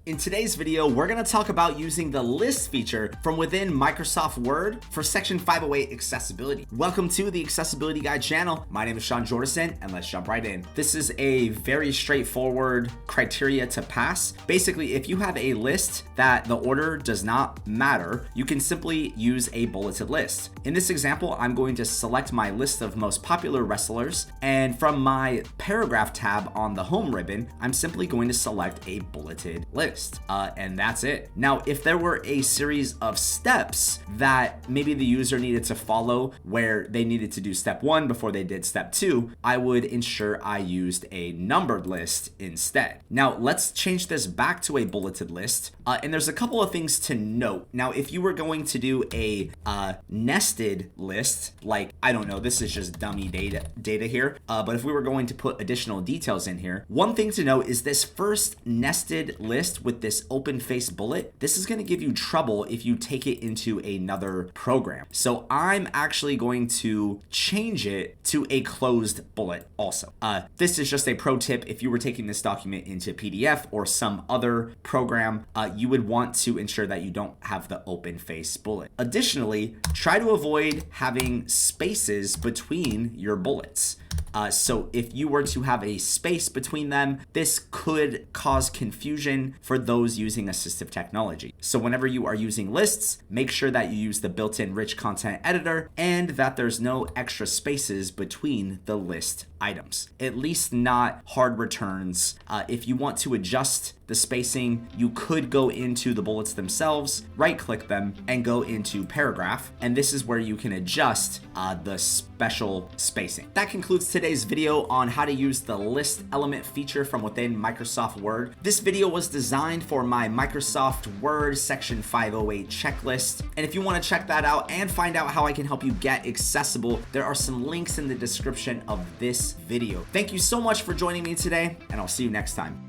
In today's video, we're going to talk about using the list feature from within Microsoft Word for Section 508 accessibility. Welcome to the Accessibility Guide channel. My name is Sean Jordison, and let's jump right in. This is a very straightforward criteria to pass. Basically, if you have a list that the order does not matter, you can simply use a bulleted list. In this example, I'm going to select my list of most popular wrestlers, and from my paragraph tab on the home ribbon, I'm simply going to select a bulleted list. And that's it. Now, if there were a series of steps that maybe the user needed to follow where they needed to do step 1 before they did step 2, I would ensure I used a numbered list instead. Now, let's change this back to a bulleted list. And there's a couple of things to note. Now, if you were going to do a nested list, like, I don't know, this is just dummy data here. But if we were going to put additional details in here, one thing to note is this first nested list with this open face bullet, this is going to give you trouble if you take it into another program. So I'm actually going to change it to a closed bullet also. This is just a pro tip. If you were taking this document into PDF or some other program, you would want to ensure that you don't have the open face bullet. Additionally, try to avoid having spaces between your bullets. So if you were to have a space between them, this could cause confusion for those using assistive technology. So whenever you are using lists, make sure that you use the built-in rich content editor and that there's no extra spaces between the list items, at least not hard returns. If you want to adjust the spacing, you could go into the bullets themselves, right-click them, and go into paragraph. And this is where you can adjust the special spacing. That concludes today's video on how to use the list element feature from within Microsoft Word. This video was designed for my Microsoft Word Section 508 checklist. And if you want to check that out and find out how I can help you get accessible, there are some links in the description of this video. Thank you so much for joining me today, and I'll see you next time.